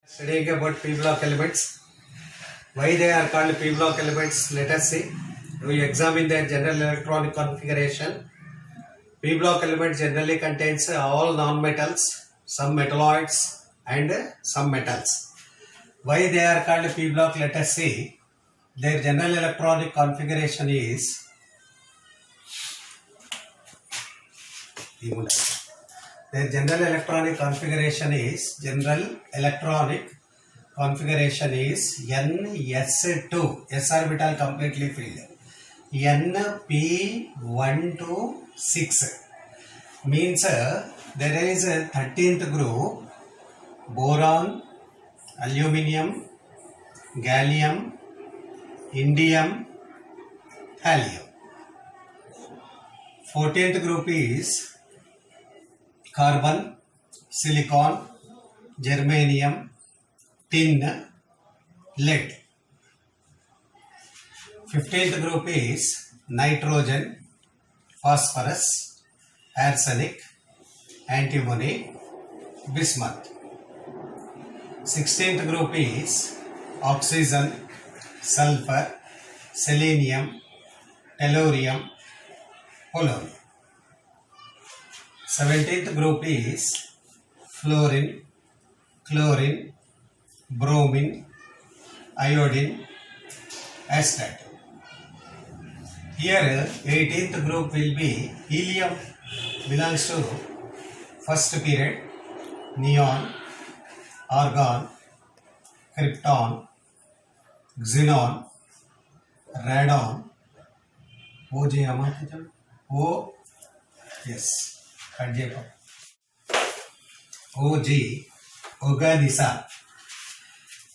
Studying about p block elements. Why they are called p block elements? Let us see. We examine their general electronic configuration. P block element generally contains all non-metals, some metalloids and some metals. Why they are called p block? Let us see. Their general electronic configuration is Their general electronic configuration is NS2, s orbital completely filled. Np1 to 6 means there is a 13th group: boron, aluminium, gallium, indium, thallium. 14th group is carbon, silicon, germanium, tin, lead. 15th group is nitrogen, phosphorus, arsenic, antimony, bismuth. 16th group is oxygen, sulfur, selenium, tellurium, polonium. 17th group is fluorine, chlorine, bromine, iodine, astatine. Here 18th group will be helium, belongs to first period, neon, argon, krypton, xenon, radon, oganisa.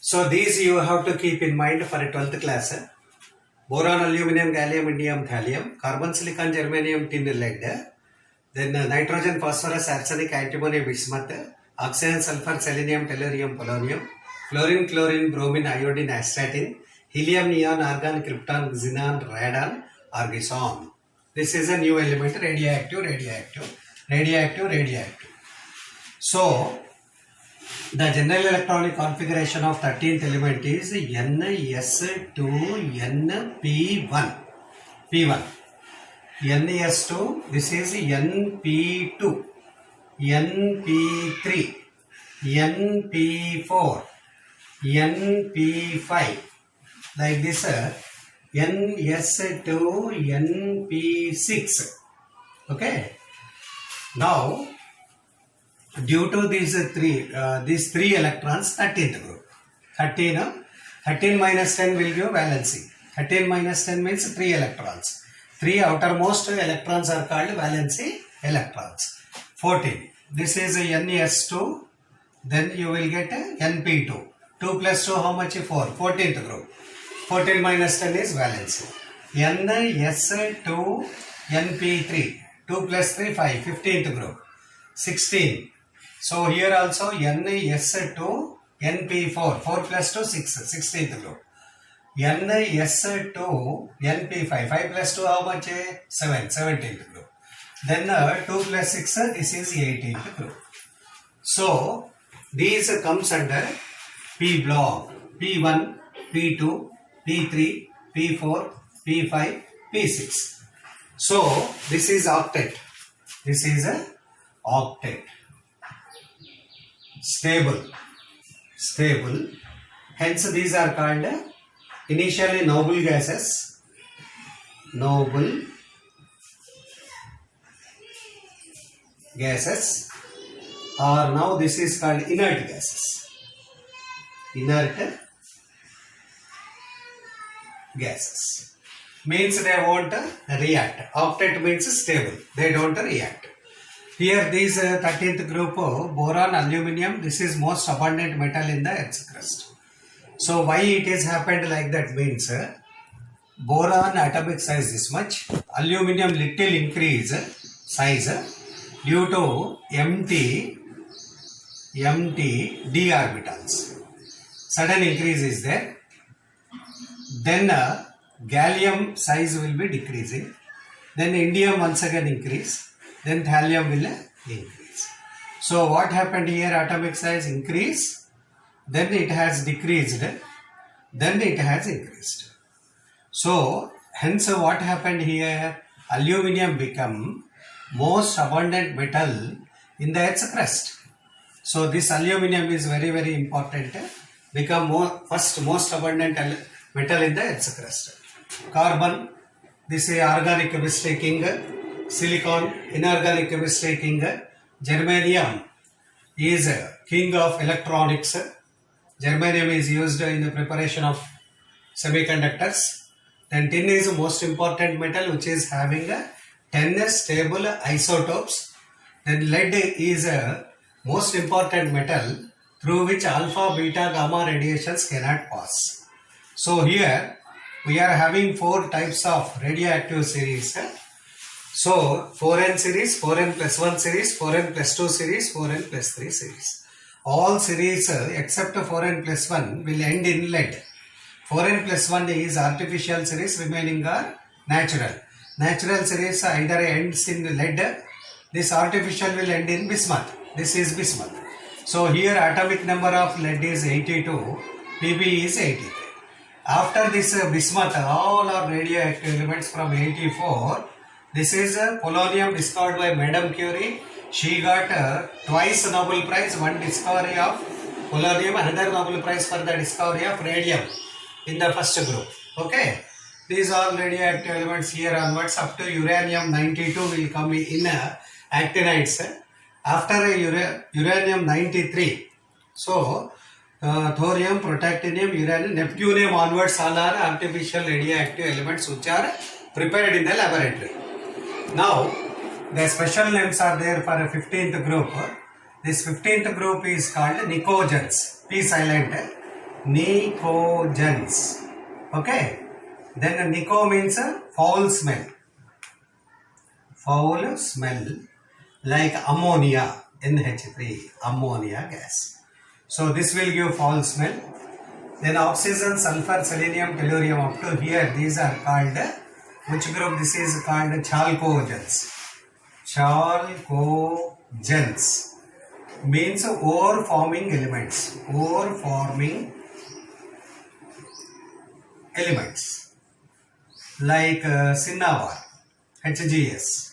So these you have to keep in mind for a 12th class. Boron, aluminium, gallium, indium, thallium, carbon, silicon, germanium, tin, lead, then nitrogen, phosphorus, arsenic, antimony, bismuth, oxygen, sulfur, selenium, tellurium, polonium, fluorine, chlorine, bromine, iodine, astatine, helium, neon, argon, krypton, xenon, radon, argon. This is a new element: radioactive. So the general electronic configuration of 13th element is NS2NP1. NS2, this is NP2, NP3, NP4, NP5, like this. NS2, NP6. Okay. Now, due to these three electrons, 13th group. 13 minus 10 will give valency. 13 minus 10 means 3 electrons. 3 outermost electrons are called valency electrons. 14. This is NS2. Then you will get NP2. 2 plus 2, how much? 4. 14th group. 14 minus 10 is valency. NS2, NP3. 2 plus 3, 5. 15th group. 16. So here also NS2, NP4. 4 plus 2, 6. 16th group. NS2, NP5. 5 plus 2, how much? 7. 17th group. Then 2 plus 6, this is 18th group. So these comes under P block. P1, P2, P3, P4, P5, P6. So this is octet. This is a octet. Stable. Hence these are called initially noble gases. Or now this is called inert gases. Means they won't react. Octet means stable. They don't react. Here this 13th group, boron, aluminium, this is most abundant metal in the Earth's crust. So why it has happened like that means boron atomic size this much, aluminium little increase size due to empty d orbitals. Sudden increase is there. Then gallium size will be decreasing. Then indium once again increase. Then thallium will increase. So what happened here? Atomic size increase then it has decreased, then it has increased. So hence what happened here? Aluminium become most abundant metal in the Earth's crust. So this aluminium is very very important. Become first most abundant metal in the Earth's crust. Carbon, this is organic chemistry king. Silicon, inorganic chemistry king. Germanium is king of electronics. Germanium is used in the preparation of semiconductors. Then tin is the most important metal which is having 10 stable isotopes. Then lead is a most important metal through which alpha, beta, gamma radiations cannot pass. So here we are having 4 types of radioactive series. So 4n series, 4n plus 1 series, 4n plus 2 series, 4n plus 3 series. All series except 4n plus 1 will end in lead. 4n plus 1 is artificial series, remaining are natural. Natural series either ends in lead, this artificial will end in bismuth. This is bismuth. So here atomic number of lead is 82, Pb is 83. After this bismuth, all are radioactive elements from 84. This is polonium discovered by Madame Curie. She got twice Nobel Prize, one discovery of polonium, another Nobel Prize for the discovery of radium in the first group. Okay, these are radioactive elements here onwards up to uranium 92 will come in actinides. After uranium 93, so thorium, protactinium, uranium, neptunium onwards all are artificial radioactive elements which are prepared in the laboratory. Now the special names are there for a 15th group. This 15th group is called nicogens. P silent. Nicogens. Okay. Then nico means foul smell. Foul smell like ammonia, NH3, ammonia gas. So this will give foul smell. Then oxygen, sulfur, selenium, tellurium up to here these are called, which group this is called? Chalcogens. Chalcogens means ore forming elements. Ore forming elements like cinnabar, HGS.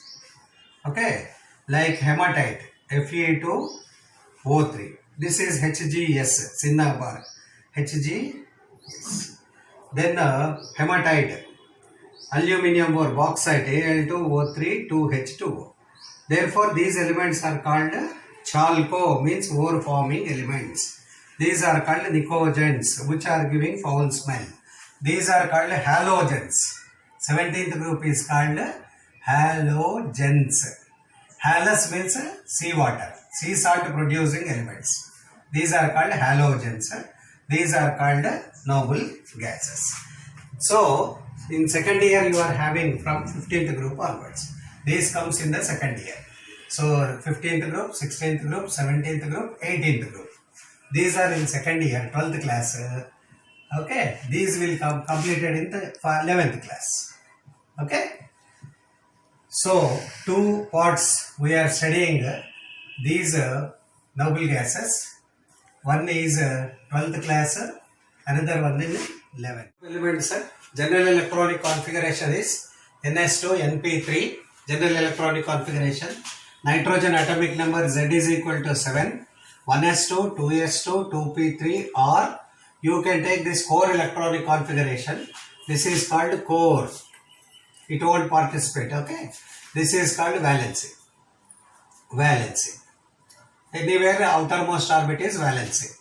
Okay, like hematite, Fe2O3. This is HGS, cinnabar, HGS. Then hematite, aluminium or bauxite, Al2O3, 2H2O. Therefore, these elements are called chalco, means ore forming elements. These are called nicogens, which are giving foul smell. These are called halogens. 17th group is called halogens. Halous means sea water, sea salt producing elements. These are called halogens. These are called noble gases. So, in second year you are having from 15th group onwards. This comes in the second year. So 15th group, 16th group, 17th group, 18th group. These are in second year, 12th class. Okay, these will come completed in the 11th class. Okay. So 2 parts we are studying these noble gases. One is 12th class, another one is 11th. Elements, general electronic configuration is NS2, NP3, general electronic configuration. Nitrogen atomic number Z is equal to 7, 1s2, 2s2, 2p3, or you can take this core electronic configuration. This is called core. It won't participate, okay. This is called valency. Valency. Anywhere outermost orbit is valency.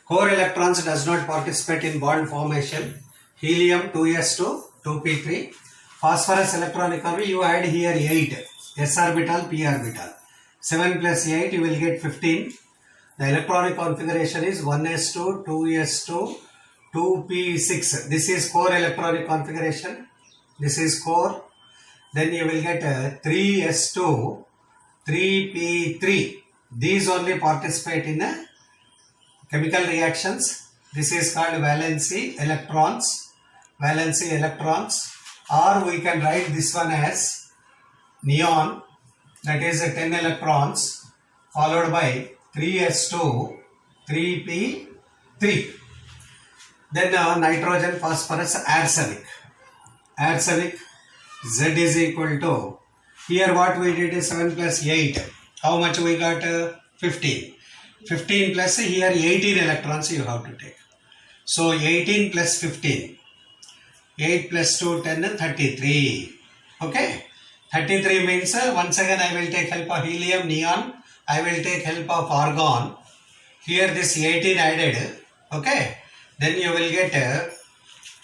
Core electrons does not participate in bond formation. Helium 2s2, 2p3. Phosphorus electron economy, you add here 8. S orbital, p orbital. 7 plus 8 you will get 15. The electronic configuration is 1s2, 2s2, 2p6. This is core electronic configuration. This is core. Then you will get 3s2, 3p3. These only participate in chemical reactions. This is called valency electrons. Valency electrons. Or we can write this one as neon. That is 10 electrons followed by 3s2, 3p3. 3. Then nitrogen, phosphorus, arsenic. Arsenic, Z is equal to, here what we did is 7 plus 8. How much we got? 15. 15 plus here 18 electrons you have to take. So 18 plus 15. 8 plus 2, 10, 33. Okay. 33 means once again I will take help of helium, neon. I will take help of argon. Here this 18 added. Okay. Then you will get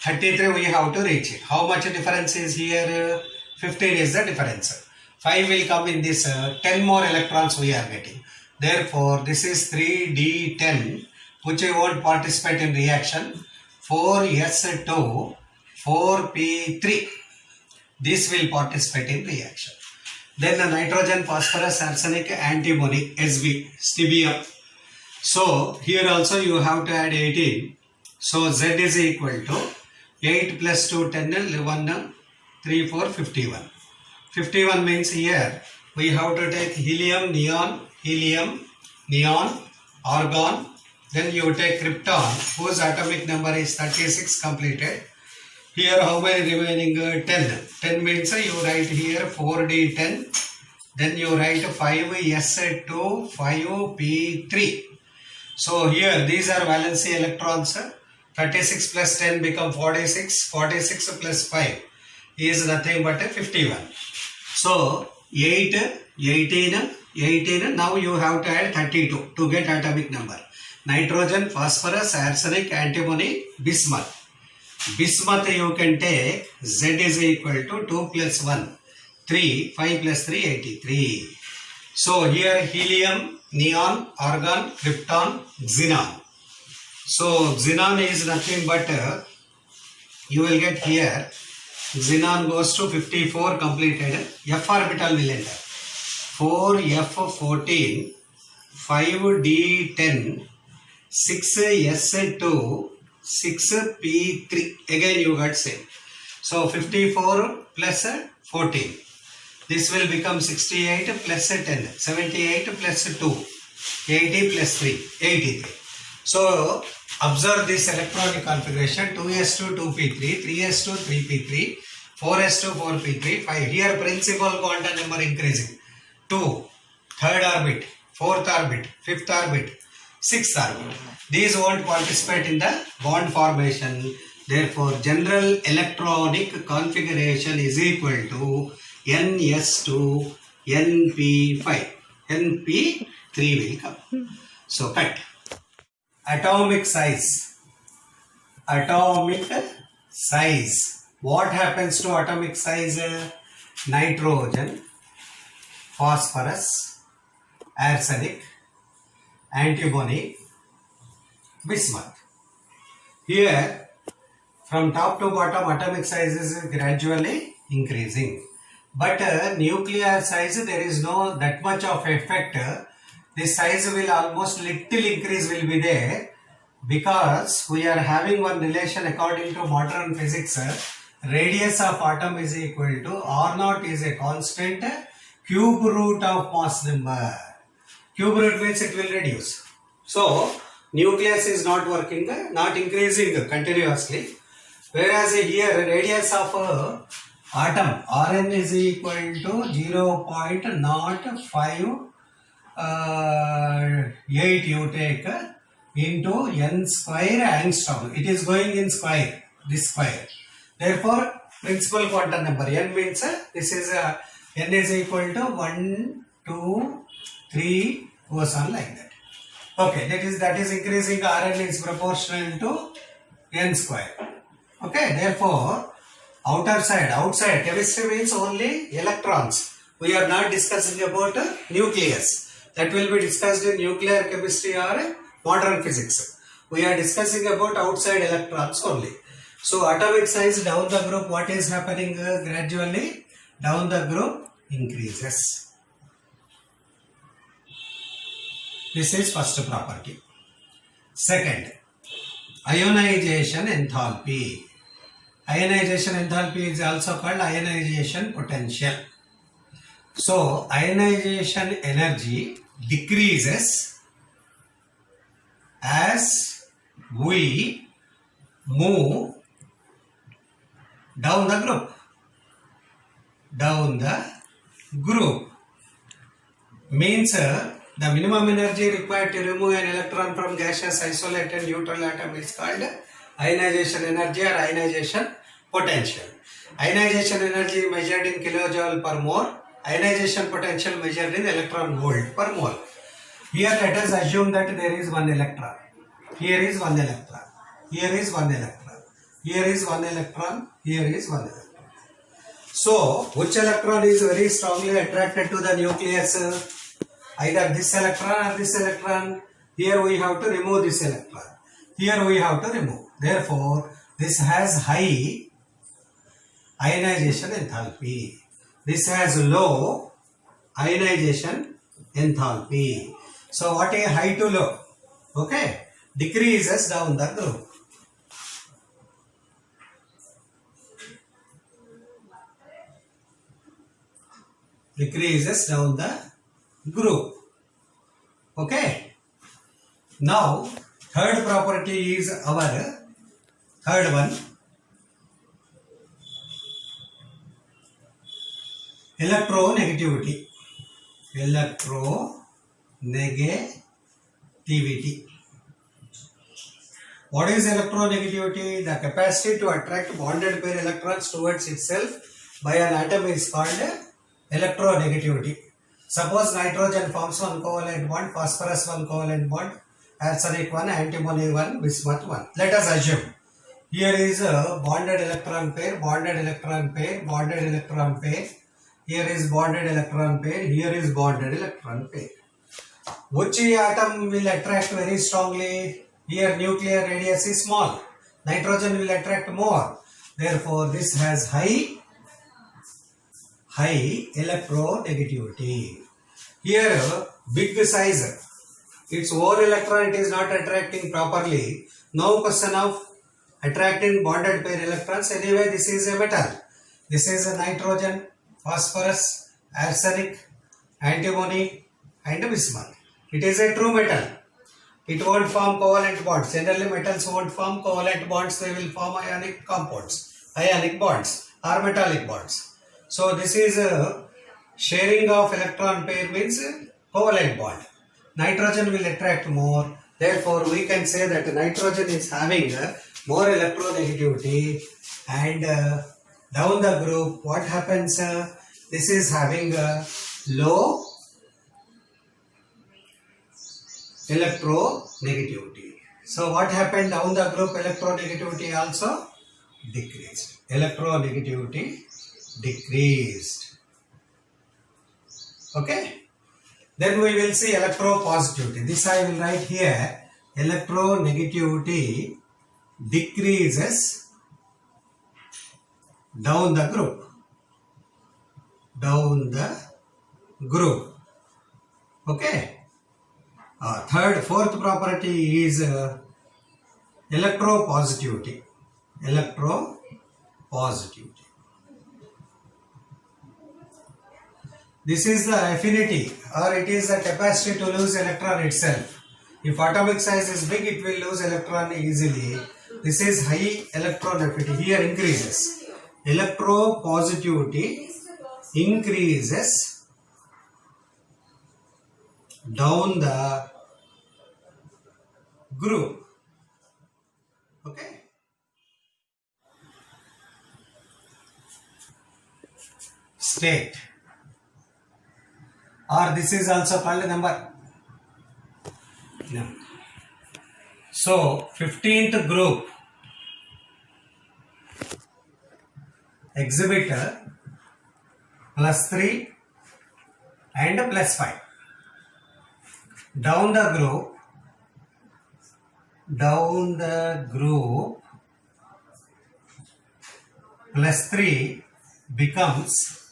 33 we have to reach it. How much difference is here? 15 is the difference. 5 will come in this 10 more electrons we are getting. Therefore, this is 3D10 which won't participate in reaction. 4S2, 4P3. This will participate in reaction. Then the nitrogen, phosphorus, arsenic, antimony, Sb, stibia. So, here also you have to add 18. So, Z is equal to 8 plus 2, 10, 11, 3, 4, 51. 51 means here we have to take helium, neon, argon. Then you take krypton, whose atomic number is 36 completed. Here how many remaining? 10. 10 means you write here 4D10. Then you write 5S2, 5P3. So here these are valency electrons. 36 plus 10 become 46. 46 plus 5 is nothing but 51. So 8, 18. Now you have to add 32 to get atomic number. Nitrogen, phosphorus, arsenic, antimony, bismuth. Bismuth you can take Z is equal to 2 plus 1, 3, 5 plus 3, 83. So here helium, neon, argon, krypton, xenon. So xenon is nothing but you will get here xenon goes to 54 completed. F orbital will enter. 4F14, 5D10, 6S2, 6P3. Again you got same. So 54 plus 14. This will become 68 plus 10. 78 plus 2. 80 plus 3. 83. So observe this electronic configuration. 2s2, 2p3, 3s2, 3p3, 4s2, 4p3, 5. Here principal quantum number increasing. 2, third orbit, fourth orbit, fifth orbit, sixth orbit. These won't participate in the bond formation. Therefore, general electronic configuration is equal to ns2 np5. np3 will come. So cut. Atomic size. Atomic size. What happens to atomic size? Nitrogen, phosphorus, arsenic, antimony, bismuth. Here, from top to bottom, atomic size is gradually increasing. But nuclear size, there is no that much of effect. The size will almost little increase will be there, because we are having one relation according to modern physics. Radius of atom is equal to R0 is a constant cube root of mass number. Cube root means it will reduce. So nucleus is not working, not increasing continuously. Whereas here radius of atom Rn is equal to 0.058 you take into n square angstrom. It is going in square, this square. Therefore, principal quantum number n means this is n is equal to 1, 2, 3 goes on like that. Okay, that is increasing. Rn is proportional to n square. Okay, therefore outside chemistry means only electrons. We are not discussing about nucleus. That will be discussed in nuclear chemistry or modern physics. We are discussing about outside electrons only. So atomic size down the group, what is happening gradually? Down the group increases. This is first property. Second, ionization enthalpy. Ionization enthalpy is also called ionization potential. So ionization energy decreases as we move down the group. Down the group means the minimum energy required to remove an electron from gaseous isolated neutral atom is called ionization energy or ionization potential. Ionization energy measured in kilojoule per mole. Ionization potential measured in electron volt per mole. Here let us assume that there is one electron. Here is one electron. Here is one electron. Here is one electron. Here is one electron. So, which electron is very strongly attracted to the nucleus? Either this electron or this electron. Here we have to remove this electron. Here we have to remove. Therefore, this has high ionization enthalpy. This has low ionization enthalpy. So, what is high to low? Okay. Decreases down the group. Decreases down the group. Okay. Now, third property is our third one. Electronegativity. Electronegativity. What is electronegativity? The capacity to attract bonded pair electrons towards itself by an atom is called electronegativity. Suppose nitrogen forms one covalent bond, phosphorus one covalent bond, arsenic one, antimony one, bismuth one. Let us assume here is a bonded electron pair, bonded electron pair, bonded electron pair. Here is bonded electron pair, here is bonded electron pair. Which atom will attract very strongly? Here nuclear radius is small. Nitrogen will attract more. Therefore, this has high electronegativity. Here, big size. Its over electron it is not attracting properly. No question of attracting bonded pair electrons. Anyway, this is a metal. This is a nitrogen, phosphorus, arsenic, antimony and bismuth. It is a true metal. It won't form covalent bonds. Generally, metals won't form covalent bonds. They will form ionic compounds, ionic bonds or metallic bonds. So, this is a sharing of electron pair means covalent bond. Nitrogen will attract more. Therefore, we can say that nitrogen is having more electronegativity and down the group, what happens? This is having low electronegativity. So, what happened down the group? Electronegativity also decreased. Electronegativity decreased. Okay. Then we will see electropositivity. This I will write here. Electronegativity decreases down the group. Down the group. Okay. Fourth property is electropositivity. Electropositivity. This is the affinity or it is the capacity to lose electron itself. If atomic size is big, it will lose electron easily. This is high electron affinity. Here increases. Electropositivity increases down the group. Okay. State. Or this is also called a number. No. So, 15th group exhibitor +3 and +5. Down the group +3 becomes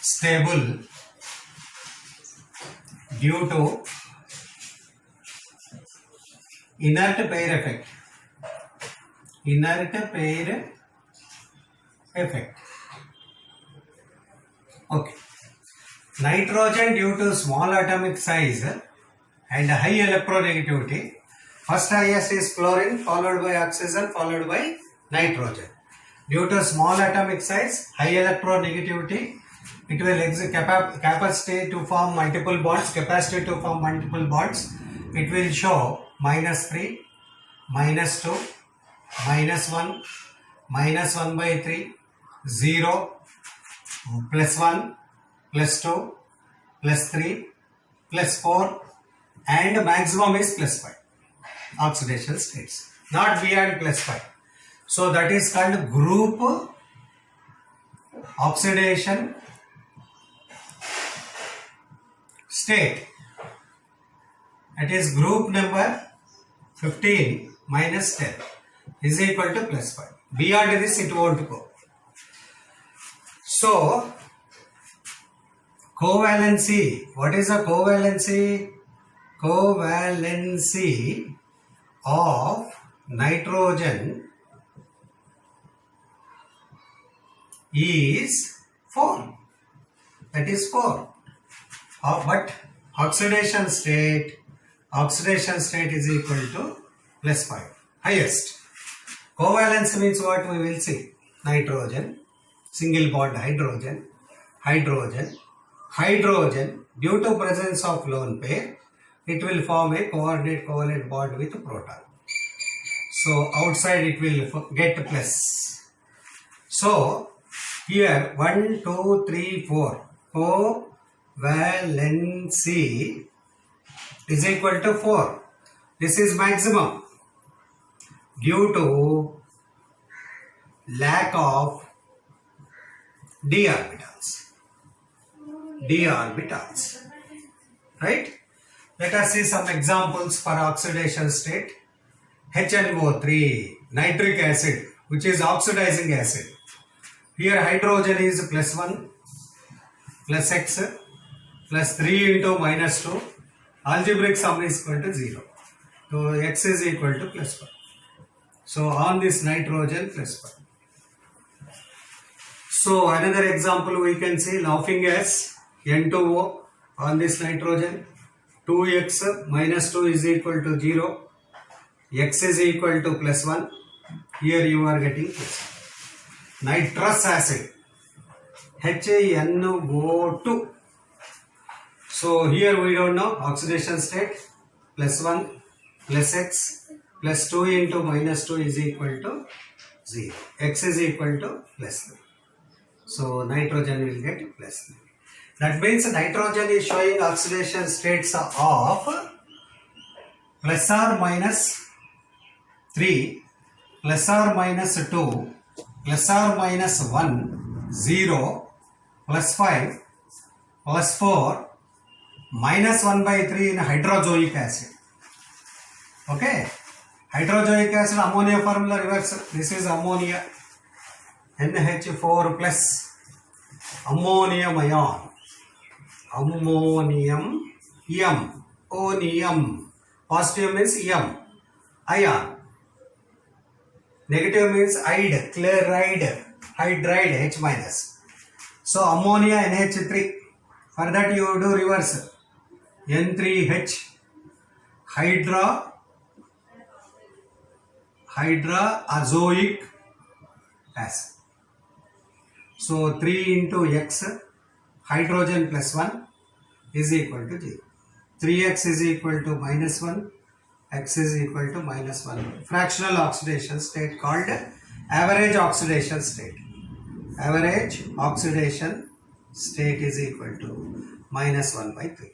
stable due to inert pair effect. Inert pair effect. Okay. Nitrogen due to small atomic size and high electronegativity. First highest is chlorine, followed by oxygen, followed by nitrogen. Due to small atomic size, high electronegativity, it will exert capacity to form multiple bonds. Capacity to form multiple bonds, it will show -3, -2, -1, -1/3, 0, +1, +2, +3, +4, and maximum is +5 oxidation states, not beyond +5. So that is called group oxidation state. That is group number 15 minus 10 is equal to +5. Beyond this it won't go. So covalency, what is the covalency? Covalency of nitrogen is 4. That is 4. But oxidation state is equal to +5. Highest. Covalence means what we will see. Nitrogen, single bond hydrogen, hydrogen, hydrogen. Due to presence of lone pair, it will form a coordinate covalent bond with proton. So outside it will get plus. So here 1, 2, 3, 4. Covalency is equal to 4. This is maximum due to lack of d orbitals. Right? Let us see some examples for oxidation state. HNO3, nitric acid, which is oxidizing acid. Here hydrogen is +1, plus x, plus 3 into -2. Algebraic sum is equal to 0. So x is equal to +1. So on this nitrogen +1. So another example we can see laughing gas N2O on this nitrogen. 2x -2 is equal to 0. X is equal to +1. Here you are getting +1. Nitrous acid HNO2. So here we don't know oxidation state. +1 plus x plus 2 into -2 is equal to 0. X is equal to +3. So nitrogen will get +3. That means nitrogen is showing oxidation states of ±3, ±2, ±1, 0, +5, +4, -1/3 in hydrozoic acid. Okay, hydrozoic acid ammonia formula reverse. This is ammonia, NH4 plus ammonium ion. Ammonium, onium. Positive means ion. Negative means ide, chloride, hydride, H-. So ammonia NH3. For that you do reverse. N3H, hydrozoic acid. So 3 into x, hydrogen +1 is equal to 0. 3x is equal to -1, x is equal to -1. Fractional oxidation state called average oxidation state. Average oxidation state is equal to -1/3.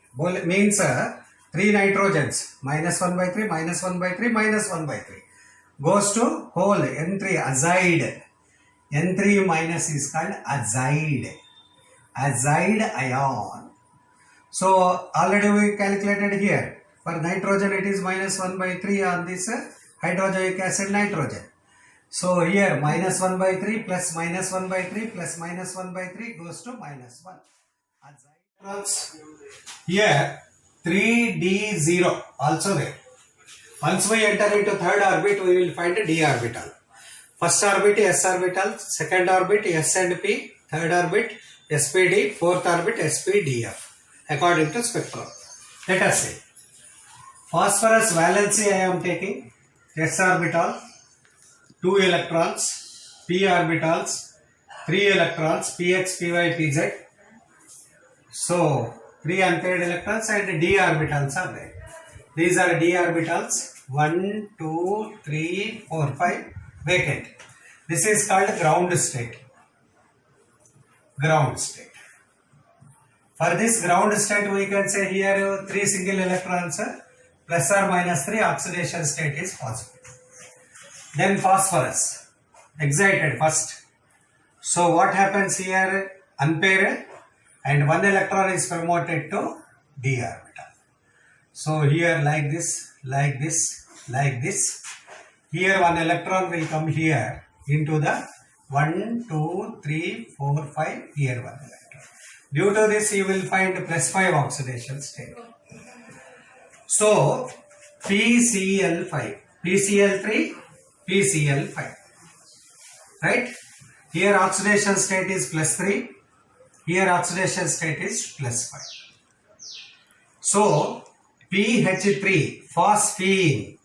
Means 3 nitrogens, -1/3, -1/3, -1/3 goes to whole N3 azide. N3 minus is called azide ion. So already we calculated here. For nitrogen it is -1/3 on this hydrozoic acid nitrogen. So here -1/3 plus -1/3 plus -1/3 goes to -1. Here 3d0 also there. Once we enter into third orbit, we will find d orbital. First orbit s orbital, second orbit s and p, third orbit spd, fourth orbit spdf according to spectrum. Let us see. Phosphorus valency I am taking s orbital, 2 electrons, p orbitals, 3 electrons, px, py, pz. So 3 unpaired electrons and d orbitals are there. These are d orbitals 1, 2, 3, 4, 5 vacant. This is called ground state. Ground state. For this ground state we can say here 3 single electrons plus or minus 3 oxidation state is possible. Then phosphorus excited first. So what happens here? Unpaired and 1 electron is promoted to d orbital. So here like this, like this, like this. Here 1 electron will come here into the 1, 2, 3, 4, 5. Here 1 electron. Due to this you will find plus 5 oxidation state. So PCl5, PCl3, PCl5. Right? Here oxidation state is plus 3. Here oxidation state is plus 5. So PH3, phosphine.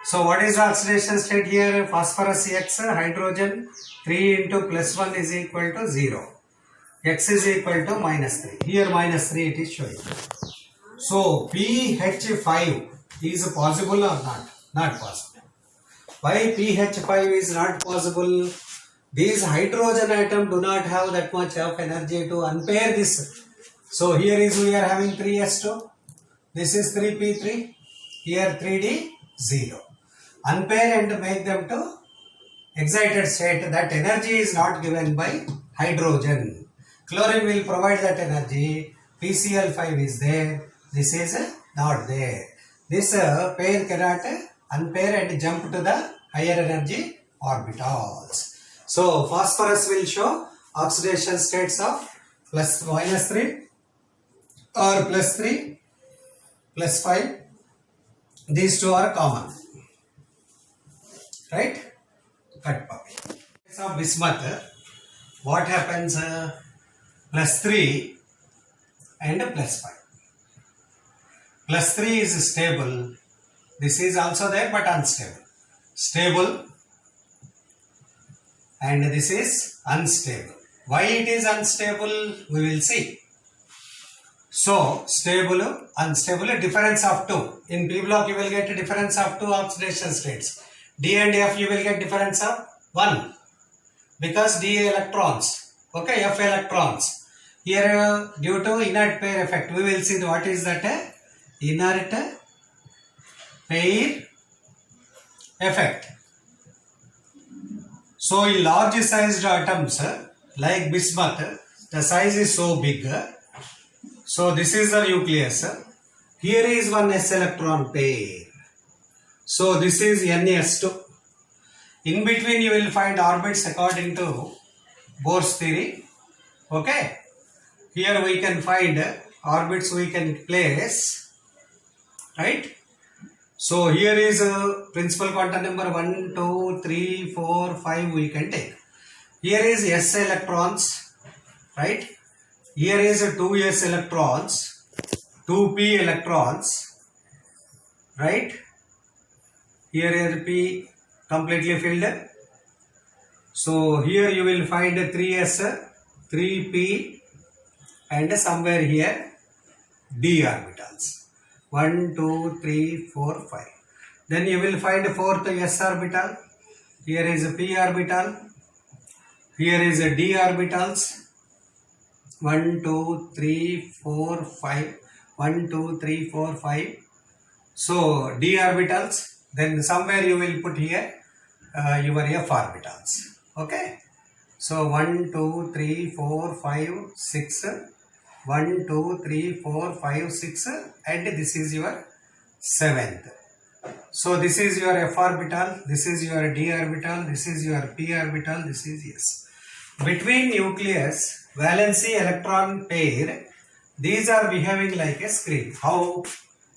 So what is the oxidation state here? Phosphorus X, hydrogen 3 into plus 1 is equal to 0. X is equal to minus 3. Here minus 3 it is showing. So PH5 is possible or not? Not possible. Why PH5 is not possible? These hydrogen atoms do not have that much of energy to unpair this. So here is we are having 3s2. This is 3p3. Here 3d 0. Unpair and make them to excited state. That energy is not given by hydrogen. Chlorine will provide that energy. PCl5 is there. This is not there. This pair cannot unpair and jump to the higher energy orbitals. So phosphorus will show oxidation states of plus minus 3 or plus 3, plus 5. These two are common. Right? Cut puppy. So bismuth, what happens? Plus 3 and plus 5. Plus 3 is stable. This is also there but unstable. Stable. And this is unstable. Why it is unstable? We will see. So, stable, unstable, difference of 2. In P block you will get a difference of 2 oxidation states. D and F you will get difference of 1. Because D electrons. Okay, F electrons. Here due to inert pair effect, we will see what is that? Inert pair effect. So in large sized atoms like bismuth, the size is so big. So this is the nucleus. Here is one s electron pair. So this is NS2. In between you will find orbits according to Bohr's theory. Okay. Here we can find orbits we can place. Right. So here is principal quantum number 1, 2, 3, 4, 5 we can take. Here is s electrons. Right. Here is 2s electrons, 2p electrons. Right. Here is p completely filled. So here you will find 3s, 3p and somewhere here d orbitals. 1, 2, 3, 4, 5. Then you will find fourth s orbital. Here is a p orbital. Here is a d orbitals. 1, 2, 3, 4, 5. 1, 2, 3, 4, 5. So d orbitals. Then somewhere you will put here your f orbitals. Okay. So 1, 2, 3, 4, 5, 6. 1, 2, 3, 4, 5, 6 and this is your 7th. So this is your f orbital, this is your d orbital, this is your p orbital, this is s. Between nucleus, valency electron pair, these are behaving like a screen. How?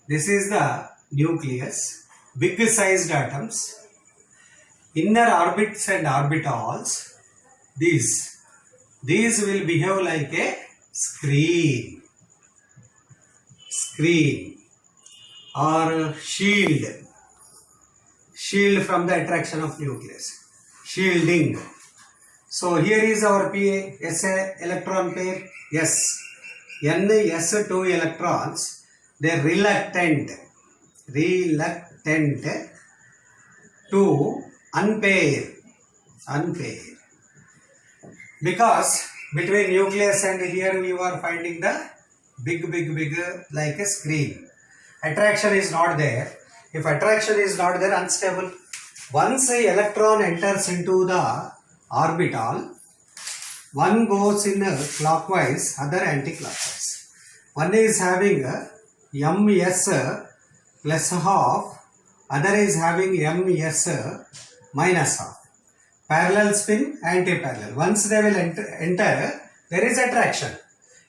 This is the nucleus, big sized atoms, inner orbits and orbitals, these will behave like a screen. or shield from the attraction of nucleus, shielding. So here is our PA, SA electron pair, S. N, S, 2 electrons, they are reluctant to unpair. Because between nucleus and here we are finding the big like a screen. Attraction is not there. If attraction is not there, unstable. Once a electron enters into the orbital, one goes in clockwise, other anti-clockwise. One is having ms plus half, other is having ms minus half. Parallel spin, anti-parallel. Once they will enter, there is attraction.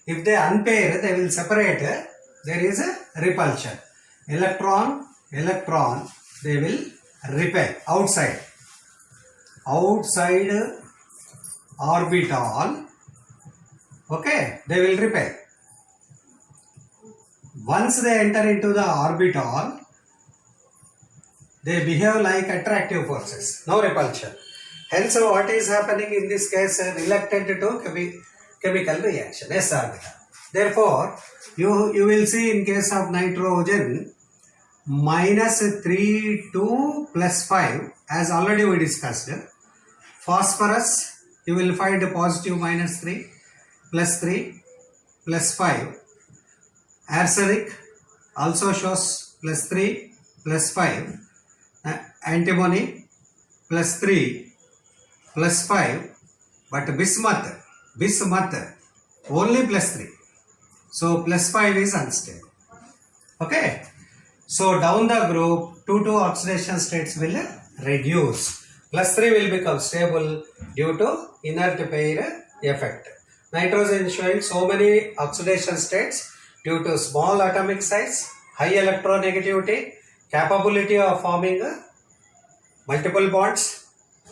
If they unpair, they will separate, there is a repulsion. Electron, they will repel outside orbital, okay, they will repel. Once they enter into the orbital, they behave like attractive forces, no repulsion. Hence, what is happening in this case? Reluctant to chemical reaction, s orbital. Therefore, you will see in case of nitrogen, -3 to +5, as already we discussed. Phosphorus, you will find a positive -3, +3, +5. Arsenic also shows +3, +5. Antimony +3, +5. But bismuth only +3. So +5 is unstable. Okay. So down the group, 2 oxidation states will reduce. +3 will become stable due to inert pair effect. Nitrogen is showing so many oxidation states due to small atomic size, high electronegativity, capability of forming multiple bonds,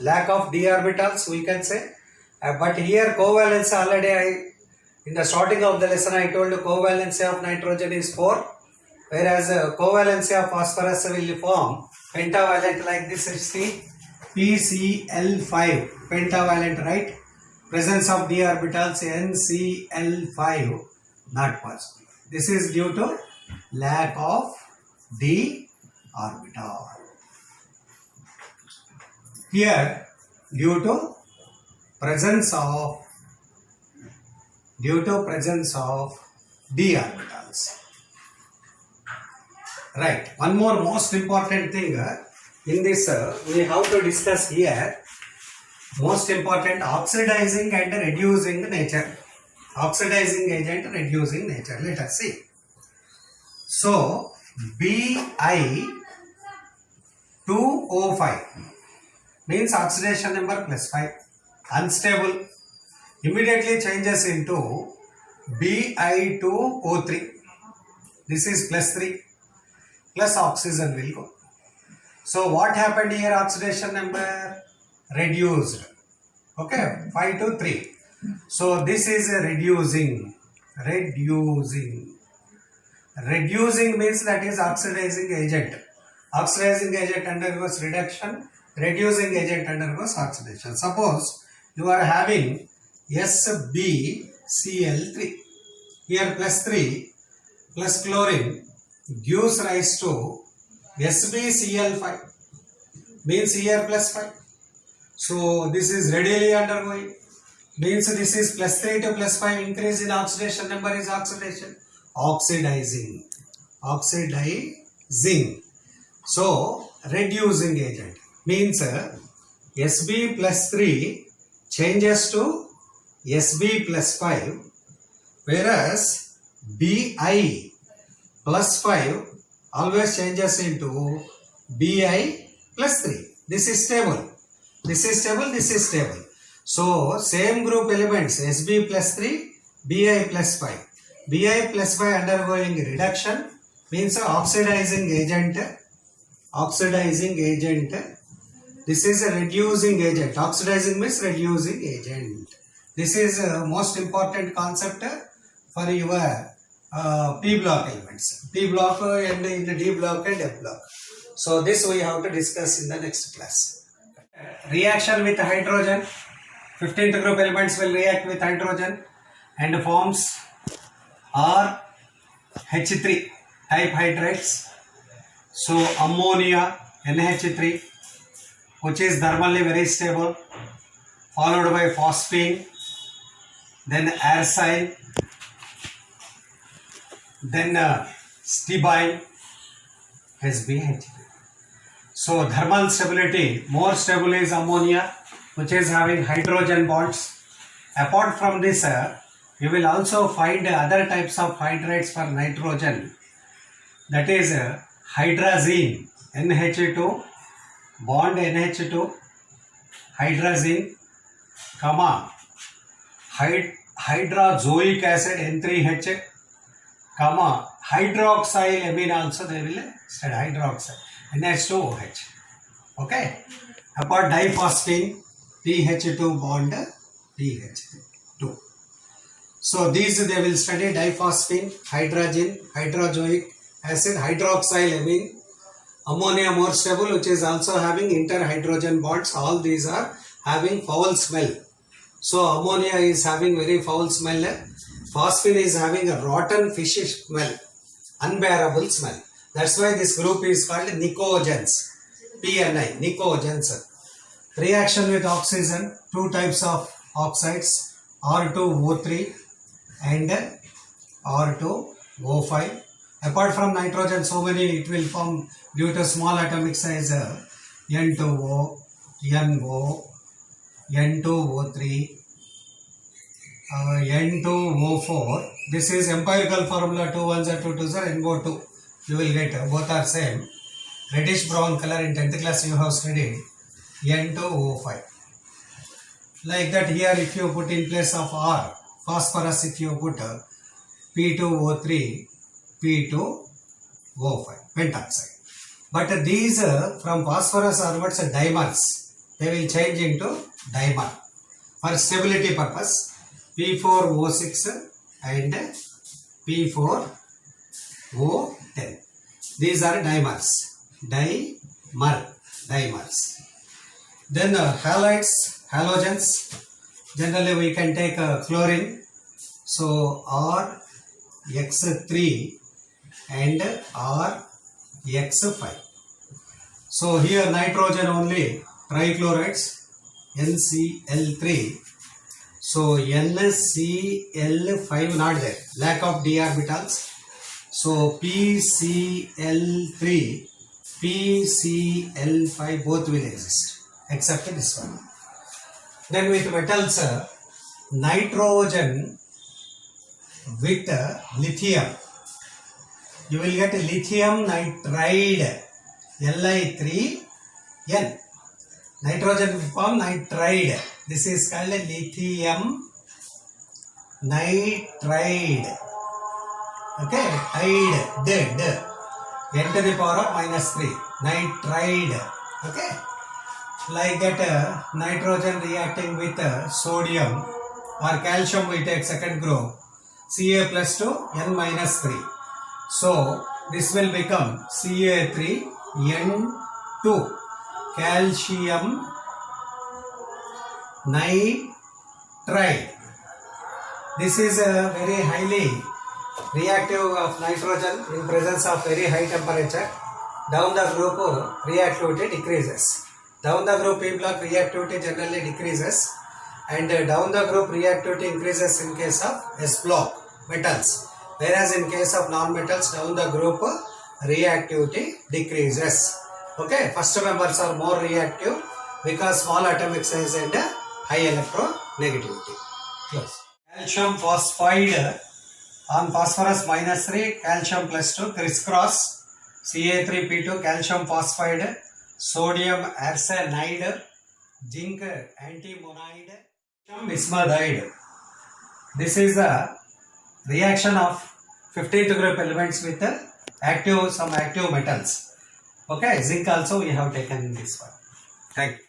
lack of d orbitals, we can say. But here covalence, already in the starting of the lesson I told you covalence of nitrogen is 4, whereas covalence of phosphorus will form pentavalent like this. Is the PCl5, pentavalent, right? Presence of d orbitals NCl5, not possible. This is due to lack of d orbital. Here, due to presence of d orbitals. Right. One more most important thing in this we have to discuss here. Most important, oxidizing and reducing nature. Oxidizing agent, reducing nature. Let us see. So Bi2O5 means oxidation number +5. Unstable. Immediately changes into Bi2O3. This is +3. Plus oxygen will go. So what happened here? Oxidation number reduced. Okay, 5 to 3. So this is reducing. Reducing means that is oxidizing agent. Oxidizing agent undergoes reduction. Reducing agent undergoes oxidation. Suppose you are having SbCl3. Here +3 plus chlorine gives rise to SbCl5, means here +5. So this is readily undergoing, means this is +3 to +5, increase in oxidation number is oxidation. Oxidizing. So reducing agent means Sb +3 changes to Sb +5, whereas Bi +5 always changes into Bi +3. This is stable. This is stable. So same group elements Sb +3, Bi +5. Bi +5 undergoing reduction means oxidizing agent. This is a reducing agent. Oxidizing means reducing agent. This is a most important concept for your P block elements. P block and in the D block and F block. So this we have to discuss in the next class. Reaction with hydrogen. 15th group elements will react with hydrogen and forms RH3 type hydrates. So ammonia NH3, which is thermally very stable, followed by phosphine, then arsine, then stibine, SbH3. So thermal stability, more stable is ammonia, which is having hydrogen bonds. Apart from this, you will also find other types of hydrates for nitrogen. That is hydrazine, NH2, bond NH2, hydrazine, comma, hydrazoic acid N3H, comma, hydroxyl amine also they will study hydroxyl, NH2OH. Okay. Apart diphosphine, PH2 bond PH2. So these they will study diphosphine, hydrogen, hydrozoic acid, hydroxyl amine, ammonia more stable, which is also having interhydrogen bonds. All these are having foul smell. So ammonia is having very foul smell. Phosphine is having a rotten fishy smell, unbearable smell. That's why this group is called nicogens. PNI, nicogens. Reaction with oxygen, two types of oxides, R2O3 and R2O5. Apart from nitrogen, so many it will form due to small atomic size, N2O, NO, N2O3, N2O4. This is empirical formula, 2 1s are 2 2s are NO2. You will get both are same. Reddish brown color in 10th class you have studied N2O5. Like that here if you put in place of R, phosphorus if you put P2O3, P2O5, pentoxide. But these from phosphorus onwards dimers, they will change into dimer. For stability purpose, P4O6 and P4O10. These are dimers. Dimers. Then halides, halogens. Generally we can take chlorine. So RX3 and RX5. So here nitrogen only, trichlorides, NCl3. So NCl5 not there, lack of d orbitals. So PCl3, PCl5 both will exist except this one. Then with metals, nitrogen with lithium, you will get lithium nitride, Li3N. Nitrogen will form nitride. This is called lithium nitride. Okay, dead. N to the power of -3. Nitride. Okay. Like that, nitrogen reacting with sodium or calcium, we take second group, Ca plus to N minus 3. So this will become Ca3N2, calcium nitride. This is a very highly reactive of nitrogen in presence of very high temperature. Down the group reactivity decreases. Down the group P block reactivity generally decreases, and down the group reactivity increases in case of S block metals, whereas in case of non-metals down the group reactivity decreases. Okay, first members are more reactive because small atomic size and high electronegativity. Close. Calcium phosphide on phosphorus -3, calcium +2, crisscross, Ca3P2, calcium phosphide, sodium arsenide, zinc antimonide, bismuthide. This is the reaction of 15th group elements with some active metals. Okay, zinc also we have taken in this one. Thank you.